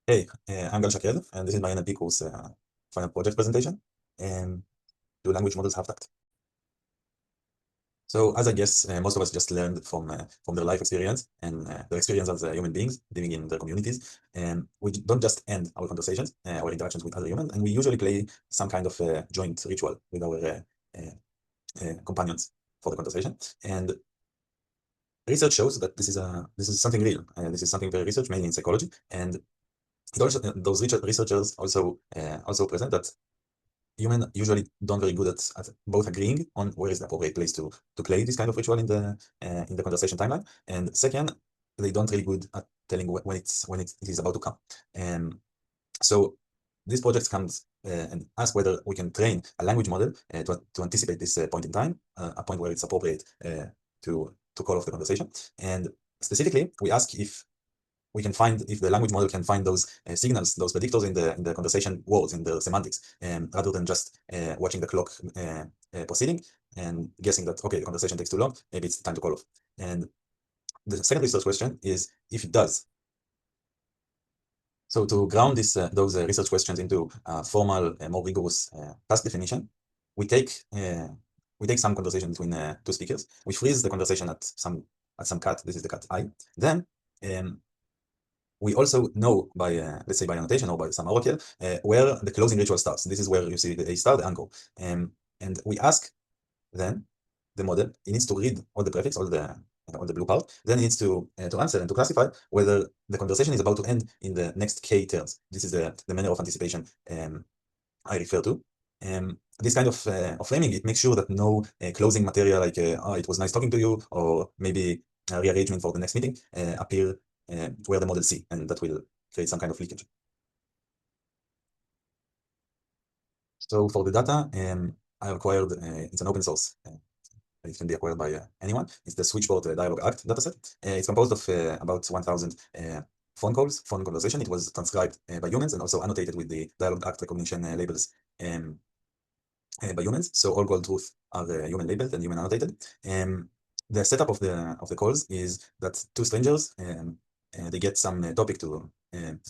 Hey, I'm Gal Shakir, and this is my NLP course final project presentation. And do language models have tact? So, as I guess, most of us just learned from their life experience and their experience as human beings living in their communities. And we don't just end our conversations, our interactions with other humans, and we usually play some kind of joint ritual with our companions for the conversation. And research shows that this is something real. This is something very research, mainly in psychology, and it also those researchers also present that humans usually don't very good at both agreeing on where is the appropriate place to play this kind of ritual in the conversation timeline, and second, they don't really good at telling when it is about to come. And so this project comes and ask whether we can train a language model to anticipate this point in time, a point where it's appropriate to call off the conversation. And specifically, we ask if the language model can find those signals, those predictors in the conversation words, in the semantics, rather than just watching the clock proceeding and guessing that, okay, the conversation takes too long, maybe it's time to call off. And the second research question is if it does. So to ground those research questions into formal, more rigorous task definition, we take uh, we take some conversation between two speakers. We freeze the conversation at some cut. This is the cut I. Then um, we also know by, let's say by annotation or by some oracle, where the closing ritual starts. This is where you see the A star, the anchor. And we ask then the model, it needs to read all the prefix, all the blue part. Then it needs to answer and to classify whether the conversation is about to end in the next K terms. This is the manner of anticipation I refer to. This kind of framing, it makes sure that no closing material like, oh, it was nice talking to you, or maybe a rearrangement for the next meeting appear where the model see, and that will create some kind of leakage. So for the data, I acquired, it's an open source. It can be acquired by anyone. It's the Switchboard Dialogue Act dataset. It's composed of about 1,000 phone conversation. It was transcribed by humans and also annotated with the Dialogue Act recognition labels um, by humans. So all gold truth are human labeled and human annotated. The setup of the calls is that two strangers they get some topic to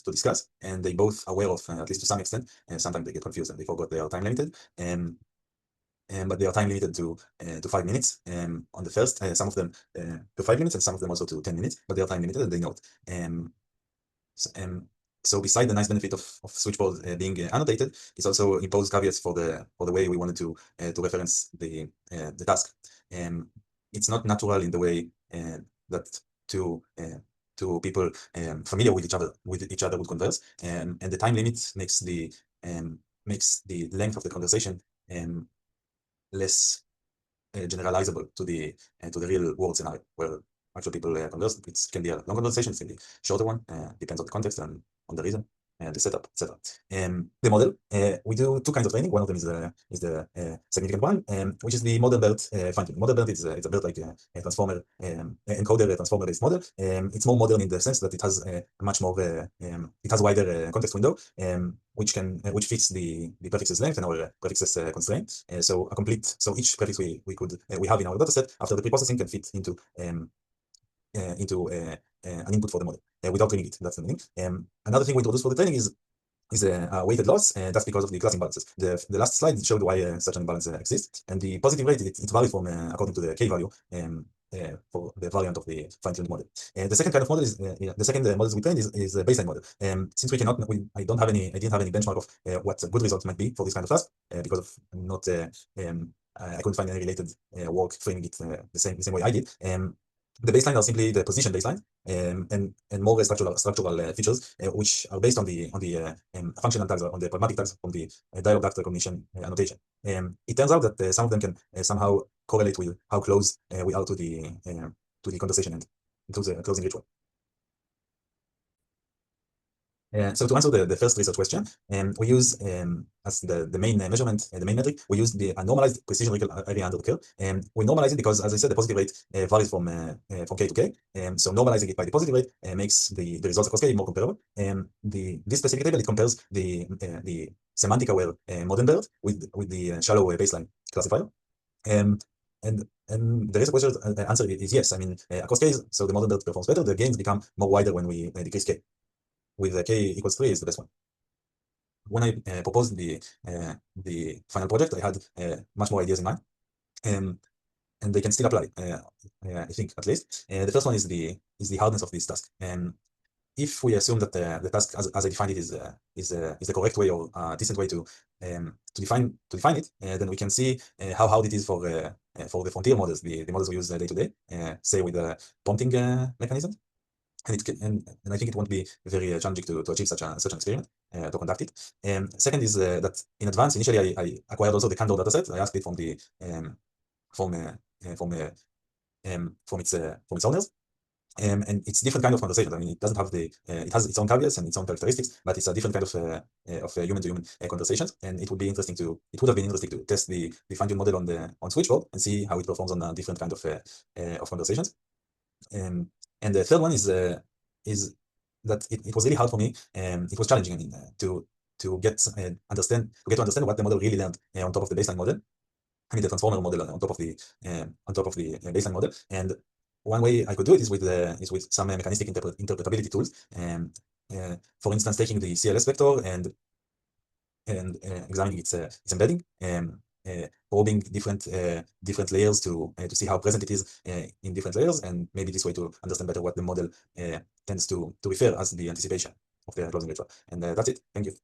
discuss, and they both aware of at least to some extent. Sometimes they get confused and they forgot they are time limited. But they are time limited to 5 minutes. On the first, some of them to 5 minutes, and some of them also to 10 minutes. But they are time limited, and they know it. So, so beside the nice benefit of switchboard being annotated, it's also imposed caveats for the way we wanted to reference the task. It's not natural in the way that two two people familiar with each other would converse, and the time limit makes the length of the conversation less generalizable to the real world scenario where actual people converse. It can be a long conversation, it can be a shorter one, depends on the context and on the reason and the setup, etc. The model, we do two kinds of training. One of them is the significant one, which is the model BERT fine-tuning. Model BERT is it's a BERT like a transformer encoder, a transformer-based model. It's more modern in the sense that it has a much more it has wider context window, which fits the prefixes length and our prefixes constraint. So each prefix we have in our dataset after the preprocessing can fit into an input for the model without training it. That's the meaning. Another thing we introduce for the training is a weighted loss. That's because of the class imbalances. The last slide showed why such an imbalance exists, and the positive rate it varies from according to the k value for the variant of the fine-tuned model. The second kind of model is the second models we trained is a baseline model. Since I didn't have any benchmark of what a good result might be for this kind of task because of not I couldn't find any related work framing it the same way I did. The baseline are simply the position baseline, and more structural features which are based on the functional tags, on the pragmatic tags from the dialog act recognition annotation. It turns out that some of them can somehow correlate with how close we are to the conversation and to the closing ritual. So to answer the first research question, we use as the main measurement, the main metric, we use a normalized precision recall area under the curve. We normalize it because, as I said, the positive rate varies from K to K. So normalizing it by the positive rate makes the results across K more comparable. This specific table, it compares the semantic aware modern BERT with the shallow baseline classifier. And the research question answer is yes. I mean, across K, so the modern BERT performs better. The gains become more wider when we decrease K. with k equals 3 is the best one. When I proposed the final project, I had much more ideas in mind, and they can still apply. I think at least. The first one is the hardness of this task. If we assume that the task as I defined it is the correct way or a decent way to define it, then we can see how hard it is for the frontier models, the models we use day to day, say with the prompting mechanism. And I think it won't be very challenging to achieve such an experiment, to conduct it. Second is that in advance, initially I acquired also the Candor dataset. I asked it from the from uh, from uh, from its owners. And it's different kind of conversation. I mean, it doesn't have it has its own caveats and its own characteristics, but it's a different kind of human-to-human conversations. And it would have been interesting to test the fine-tuned model on switchboard and see how it performs on a different kind of conversations. And the third one is that it was really hard for me. It was challenging, I mean, to get to understand what the model really learned on top of the baseline model. I mean, the transformer model on top of the baseline model. And one way I could do it is with some mechanistic interpretability tools. For instance, taking the CLS vector and examining its embedding, probing different layers to see how present it is in different layers, and maybe this way to understand better what the model tends to refer as the anticipation of the closing ritual. And that's it. Thank you.